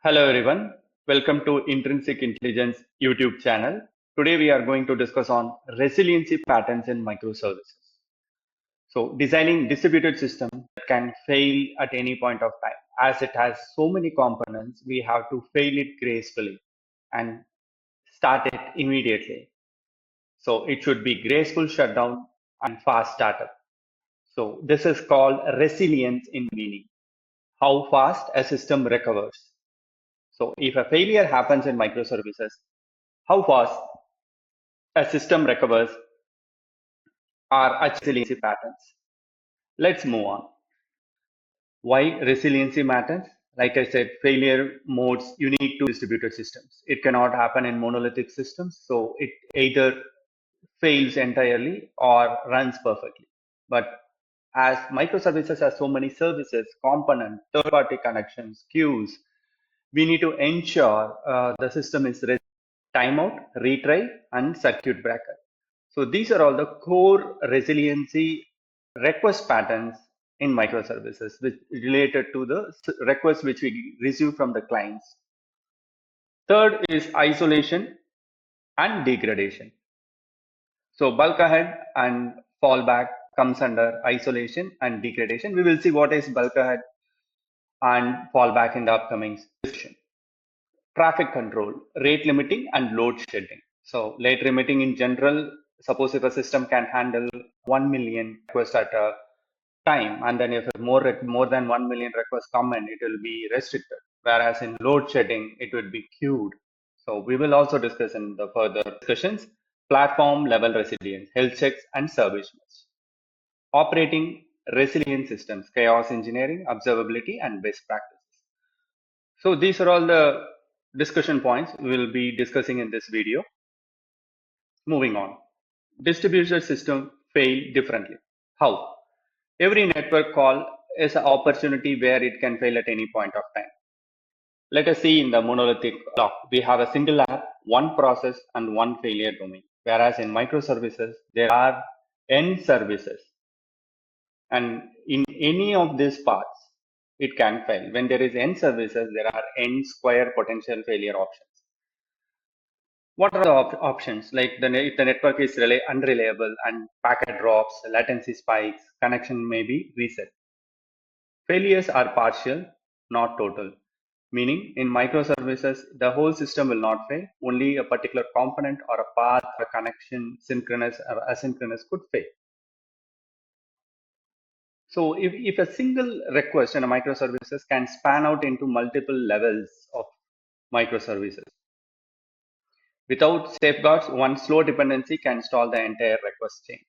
Hello everyone, welcome to Intrinsic Intelligence YouTube channel. Today we are going to discuss on resiliency patterns in microservices. So designing distributed system that can fail at any point of time. As it has so many components, we have to fail it gracefully and start it immediately. So it should be graceful shutdown and fast startup. So this is called resilience in meaning, how fast a system recovers. So if a failure happens in microservices, how fast a system recovers are resiliency patterns. Let's move on. Why resiliency matters? Like I said, failure modes unique to distributed systems. It cannot happen in monolithic systems, so it either fails entirely or runs perfectly. But as microservices have so many services, components, third-party connections, queues, we need to ensure the system is ready. Timeout, retry, and circuit breaker. So these are all the core resiliency request patterns in microservices, which related to the requests which we receive from the clients. Third is isolation and degradation. So bulk ahead and fallback comes under isolation and degradation. We will see what is bulk ahead and fallback in the upcoming session. Traffic control, rate limiting and load shedding. So rate limiting in general, suppose if a system can handle 1 million requests at a time, and then if more than 1 million requests come in, it will be restricted. Whereas in load shedding, it would be queued. So we will also discuss in the further discussions, platform level resilience, health checks and service mesh. Operating resilient systems, chaos engineering, observability and best practices. So these are all the discussion points we will be discussing in this video. Moving on. Distributed system fail differently. How? Every network call is an opportunity where it can fail at any point of time. Let us see in the monolithic block, we have a single app, one process and one failure domain. Whereas in microservices, there are n services. And in any of these paths, it can fail. When there is n services, there are n square potential failure options. What are the options? Like if the network is unreliable and packet drops, latency spikes, connection may be reset. Failures are partial, not total. Meaning in microservices, the whole system will not fail. Only a particular component or a path or connection, synchronous or asynchronous could fail. So if a single request in a microservices can span out into multiple levels of microservices. Without safeguards, one slow dependency can stall the entire request chain.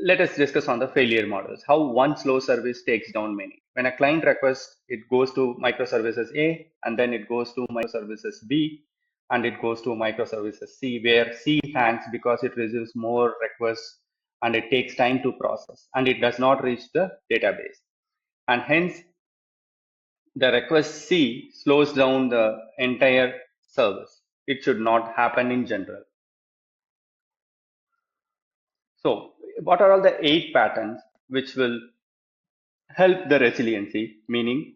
Let us discuss on the failure models, how one slow service takes down many. When a client requests, it goes to microservices A, and then it goes to microservices B, and it goes to microservices C, where C hangs because it receives more requests and it takes time to process, and it does not reach the database. And hence, the request C slows down the entire service. It should not happen in general. So what are all the 8 patterns which will help the resiliency, meaning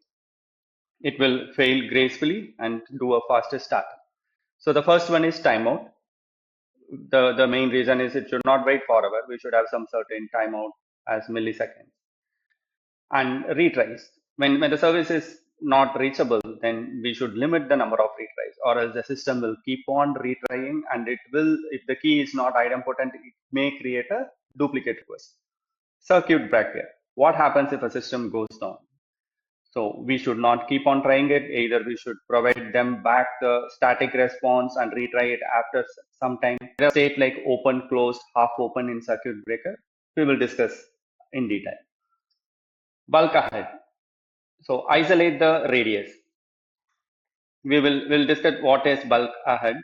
it will fail gracefully and do a faster start? So the first one is timeout. The main reason is it should not wait forever. We should have some certain timeout as milliseconds. And retries. When the service is not reachable, then we should limit the number of retries, or else the system will keep on retrying, and it will, if the key is not idempotent, it may create a duplicate request. Circuit breaker. What happens if a system goes down? So we should not keep on trying it. Either we should provide them back the static response and retry it after some time. There are state like open, closed, half open in circuit breaker. We will discuss in detail. Bulk ahead. So isolate the radius. We'll discuss what is bulk ahead.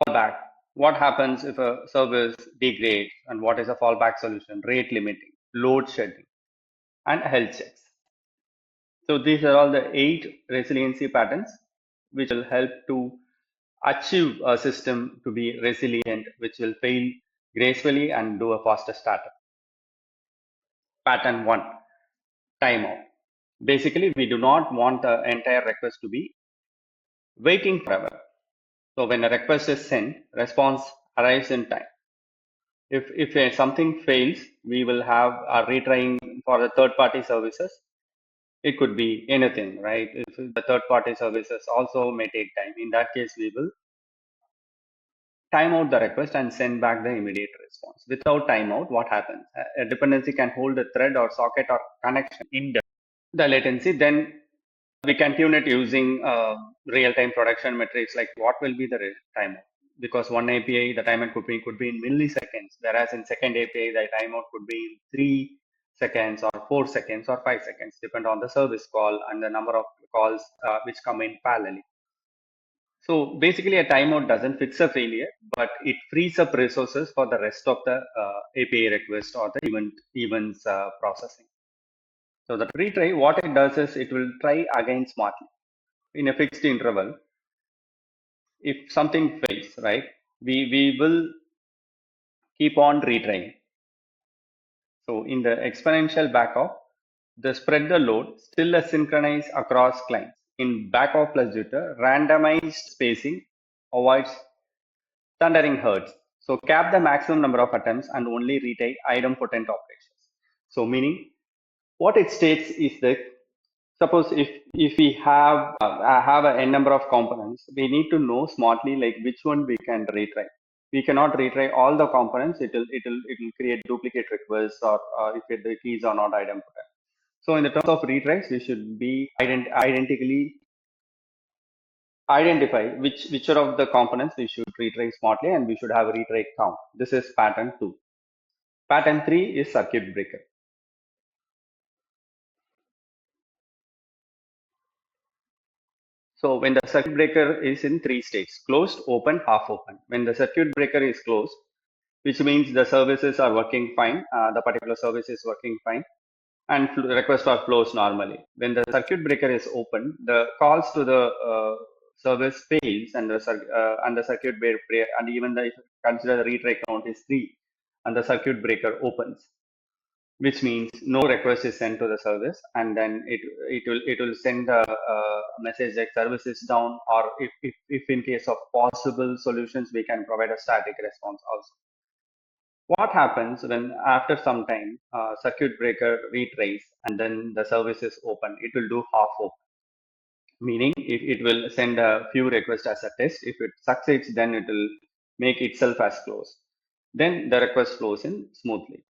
Fallback. What happens if a service degrades, and what is a fallback solution? Rate limiting, load shedding, and health checks. So these are all the 8 resiliency patterns which will help to achieve a system to be resilient, which will fail gracefully and do a faster startup. Pattern 1, timeout. Basically, we do not want the entire request to be waiting forever. So when a request is sent, response arrives in time. If something fails, we will have a retrying for the third party services. It could be anything, right? If the third party services also may take time. In that case, we will time out the request and send back the immediate response. Without timeout, what happens? A dependency can hold a thread or socket or connection in the latency. Then we can tune it using real-time production metrics like what will be the timeout. Because one API, the timeout could be in milliseconds, whereas in second API, the timeout could be in 3 seconds or 4 seconds or 5 seconds, depend on the service call and the number of calls which come in parallelly. So basically, a timeout doesn't fix a failure, but it frees up resources for the rest of the API request or the events processing. So the retry, what it does is it will try again smartly in a fixed interval. If something fails, right, we will keep on retrying. So in the exponential backoff, the spread the load still synchronize across clients. In backoff plus jitter, randomized spacing avoids thundering herds. So cap the maximum number of attempts and only retake idempotent operations. So meaning what it states is that suppose if we have a n number of components, we need to know smartly like which one we can retry. We cannot retry all the components. It will create duplicate requests or if the keys are not idempotent. So in the terms of retries, we should be identically identify which of the components we should retry smartly, and we should have a retry count. This is pattern 2. Pattern 3 is circuit breaker. So when the circuit breaker is in 3 states, closed, open, half open. When the circuit breaker is closed, which means the services are working fine, the particular service is working fine, and requests are flows normally. When the circuit breaker is open, the calls to the service fails, and the circuit breaker, and even if you consider the retry count is 3, and the circuit breaker opens, which means no request is sent to the service, and then it will send a message like service is down, or if in case of possible solutions, we can provide a static response also. What happens when after some time circuit breaker retries and then the service is open? It will do half open, meaning it will send a few requests as a test. If it succeeds, then it will make itself as closed. Then the request flows in smoothly.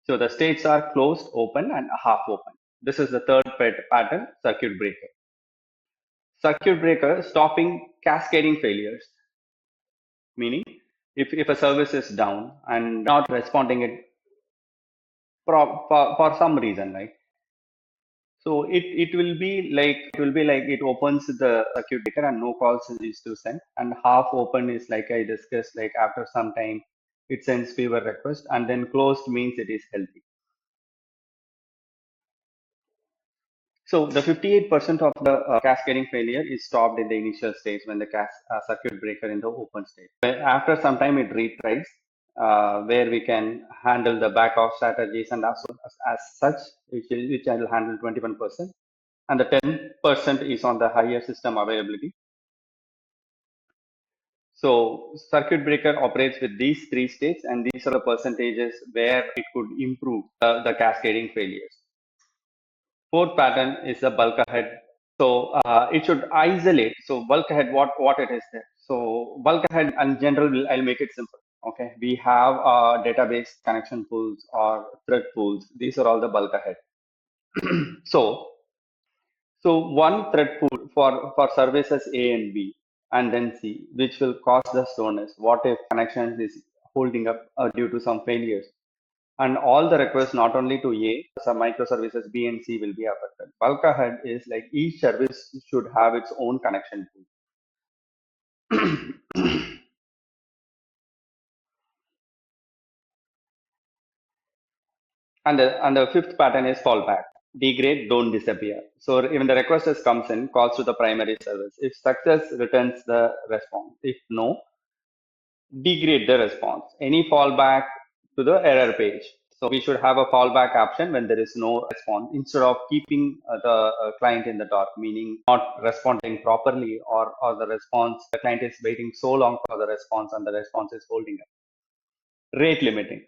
So the states are closed, open, and half open. This is the third pattern, circuit breaker. Circuit breaker stopping cascading failures, meaning if a service is down and not responding it for some reason, right? So it will be like it opens the circuit breaker and no calls is to send, and half open is like I discussed, like after some time it sends fewer requests, and then closed means it is healthy. So the 58% of the cascading failure is stopped in the initial stage when the circuit breaker in the open state. But after some time it retries, where we can handle the backoff strategies, and also as such, which I will handle 21%, and the 10% is on the higher system availability. So circuit breaker operates with these 3 states, and these are the percentages where it could improve the cascading failures. Fourth pattern is the bulkhead. So it should isolate. So bulkhead, what it is there. So bulkhead in general, I'll make it simple. Okay, we have database connection pools or thread pools. These are all the bulkhead. so one thread pool for services A and B, and then C, which will cause the slowness. What if connection is holding up due to some failures? And all the requests not only to A, some microservices B and C will be affected. Bulkhead is like each service should have its own connection pool. And the fifth pattern is fallback. Degrade, don't disappear. So even the request comes in, calls to the primary service. If success, returns the response. If no, degrade the response. Any fallback to the error page. So we should have a fallback option when there is no response instead of keeping the client in the dark, meaning not responding properly or the response, the client is waiting so long for the response and the response is holding up. Rate limiting.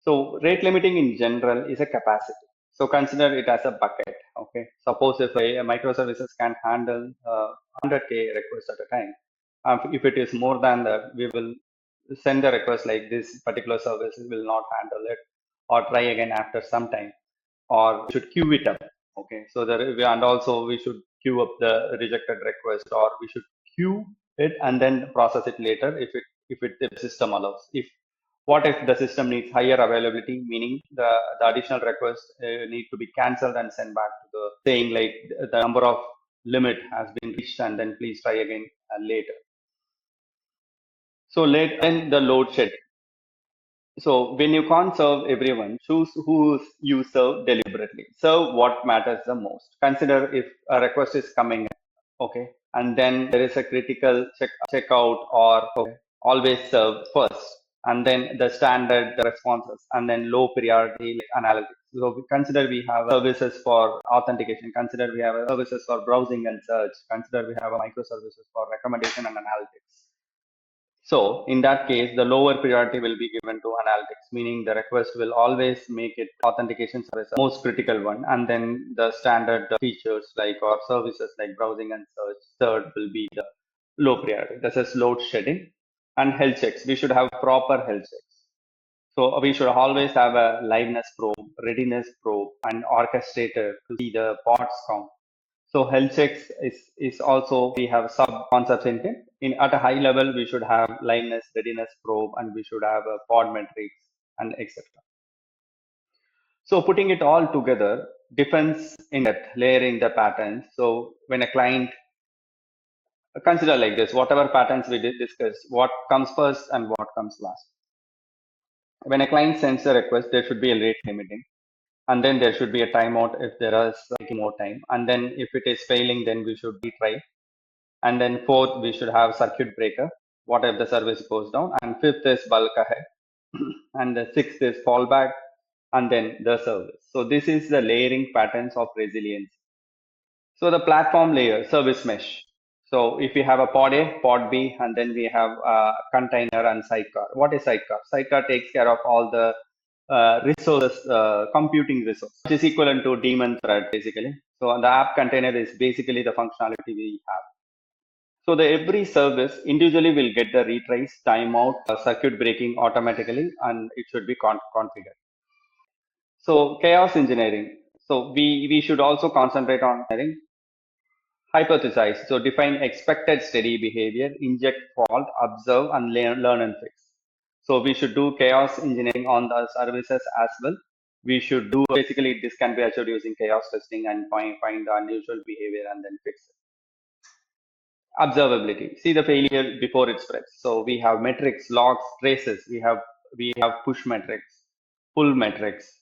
So rate limiting in general is a capacity. So consider it as a bucket. Okay. Suppose if a microservices can handle 100K requests at a time, if it is more than that, we will send a request like this particular service will not handle it, or try again after some time, or we should queue it up. Okay. So and also we should queue up the rejected request, or we should queue it and then process it later if the system allows. If what if the system needs higher availability, meaning the additional requests need to be cancelled and sent back to the saying like the number of limit has been reached and then please try again later. So then the load shed. So when you can't serve everyone, choose who you serve deliberately. Serve what matters the most. Consider if a request is coming, okay, and then there is a critical checkout or okay, always serve first, and then the standard the responses, and then low priority like analytics. So we consider we have services for authentication. Consider we have services for browsing and search. Consider we have a microservices for recommendation and analytics. So in that case, the lower priority will be given to analytics, meaning the request will always make it authentication service the most critical one. And then the standard features like or services like browsing and search, third will be the low priority. This is load shedding and health checks. We should have proper health checks. So we should always have a liveness probe, readiness probe, and orchestrator to see the pods count. So health checks is also we have sub concepts in it. In at a high level, we should have liveness, readiness probe, and we should have a pod metrics and etc. So putting it all together, defense in depth, layering the patterns. So when a client consider like this, whatever patterns we did discuss, what comes first and what comes last. When a client sends a request, there should be a rate limiting, and then there should be a timeout if there is taking more time, and then if it is failing, then we should retry. And then fourth, we should have circuit breaker. What if the service goes down? And fifth is bulk ahead. And the sixth is fallback, and then the service. So this is the layering patterns of resilience. So the platform layer, service mesh. So if we have a pod A, pod B, and then we have a container and sidecar. What is sidecar? Sidecar takes care of all the resources, computing resource, which is equivalent to daemon thread basically. So the app container is basically the functionality we have. So the every service individually will get the retries, timeout, circuit breaking automatically, and it should be configured. So chaos engineering. So we should also concentrate on engineering. Hypothesize. So define expected steady behavior, inject fault, observe, and learn and fix. So we should do chaos engineering on the services as well. We should do basically this can be achieved using chaos testing and find the unusual behavior and then fix it. Observability. See the failure before it spreads. So we have metrics, logs, traces. We have push metrics, pull metrics.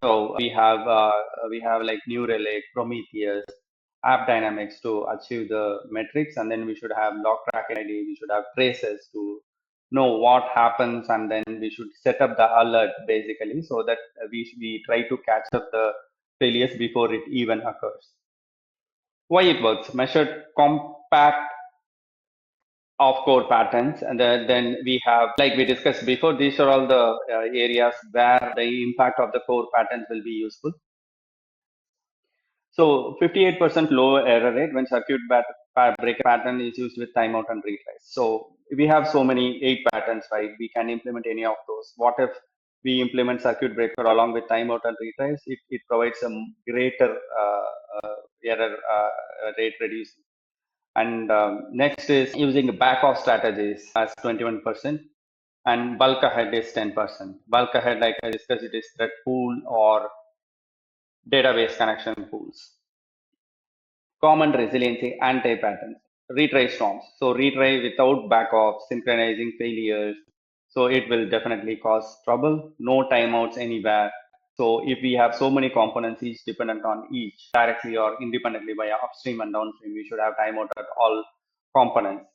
So we have like New Relic, Prometheus, App Dynamics to achieve the metrics, and then we should have log tracking ID. We should have traces to know what happens, and then we should set up the alert basically so that we try to catch up the failures before it even occurs. Why it works? Measured compact of core patterns, and then we have like we discussed before, these are all the areas where the impact of the core patterns will be useful. So 58% low error rate when circuit breaker pattern is used with timeout and retries. So we have so many 8 patterns, right? We can implement any of those. What if we implement circuit breaker along with timeout and retries? It provides a greater error rate reducing. And next is using backoff strategies as 21%, and bulk ahead is 10%. Bulk ahead, like I discussed, it is thread pool or database connection pools. Common resiliency anti-patterns. Retry storms. So retry without backoff, synchronizing failures. So it will definitely cause trouble. No timeouts anywhere. So if we have so many components, each dependent on each directly or independently via upstream and downstream, we should have timeout at all components.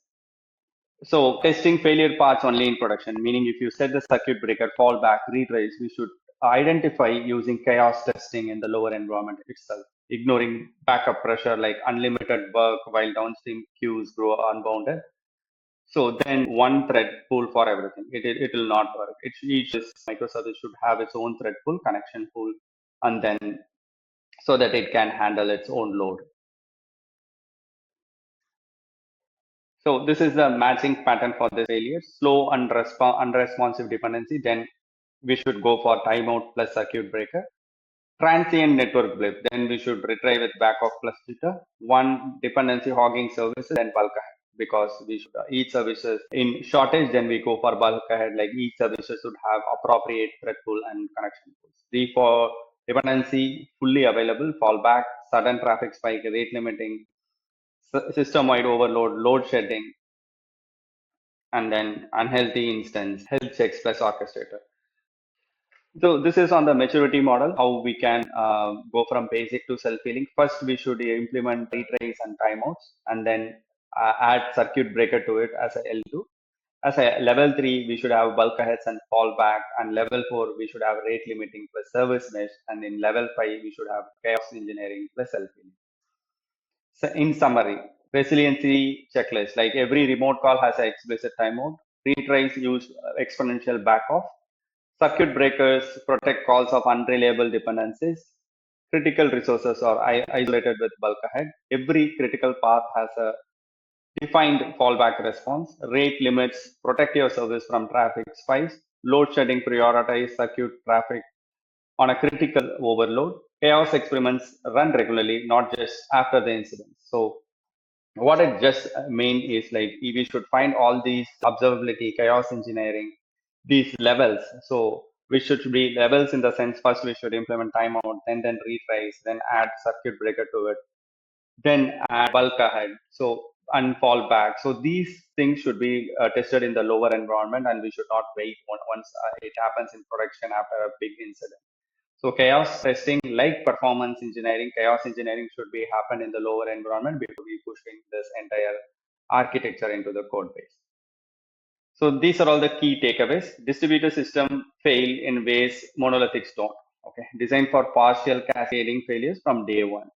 So testing failure paths only in production, meaning if you set the circuit breaker, fallback, retries, we should identify using chaos testing in the lower environment itself, ignoring backup pressure like unlimited work while downstream queues grow unbounded. So then one thread pool for everything. It will not work. Each microservice should have its own thread pool, connection pool, and then so that it can handle its own load. So this is the matching pattern for this failure. Slow and unresponsive dependency. Then we should go for timeout plus circuit breaker. Transient network blip. Then we should retry with backoff plus jitter. One dependency hogging services and bulk ahead because we should each services in shortage. Then we go for bulk ahead. Like each services should have appropriate thread pool and connection pools. Three for dependency fully available. Fallback. Sudden traffic spike. Rate limiting. System-wide overload. Load shedding and then unhealthy instance, health checks plus orchestrator. So this is on the maturity model, how we can go from basic to self-healing. First, we should implement retries and timeouts, and then add circuit breaker to it as a L2. As a level 3, we should have bulk aheads and fallback, and level 4, we should have rate limiting plus service mesh, and in level 5, we should have chaos engineering plus self-healing. So in summary, resiliency checklist, like every remote call has an explicit timeout. Retries use exponential backoff. Circuit breakers protect calls of unreliable dependencies. Critical resources are isolated with bulk ahead. Every critical path has a defined fallback response. Rate limits protect your service from traffic spikes. Load shedding prioritize circuit traffic on a critical overload. Chaos experiments run regularly, not just after the incident. So what it just mean is like we should find all these observability, chaos engineering, these levels. So we should be levels in the sense first we should implement timeout, then retries, then add circuit breaker to it, then add bulk ahead. So and fall back. So these things should be tested in the lower environment, and we should not wait once it happens in production after a big incident. So chaos testing, like performance engineering, chaos engineering should be happen in the lower environment before we pushing this entire architecture into the code base. So these are all the key takeaways. Distributed system fail in ways monolithics don't. Okay, designed for partial cascading failures from day one.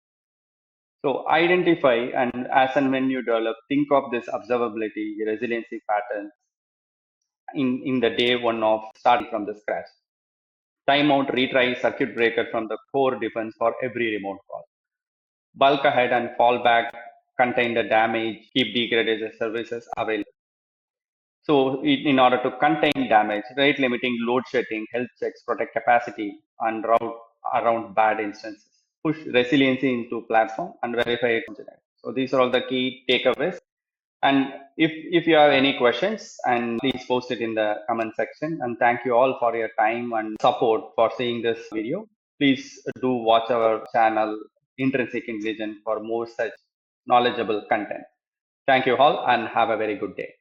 So identify and as and when you develop, think of this observability, resiliency patterns in the day one of starting from the scratch. Timeout, retry, circuit breaker from the core defense for every remote call. Bulk ahead and fallback contain the damage, keep degraded services available. So in order to contain damage, rate limiting, load shedding, health checks, protect capacity and route around bad instances. Push resiliency into platform and verify it. So these are all the key takeaways. And if you have any questions, and please post it in the comment section. And thank you all for your time and support for seeing this video. Please do watch our channel Intrinsic Intelligence for more such knowledgeable content. Thank you all and have a very good day.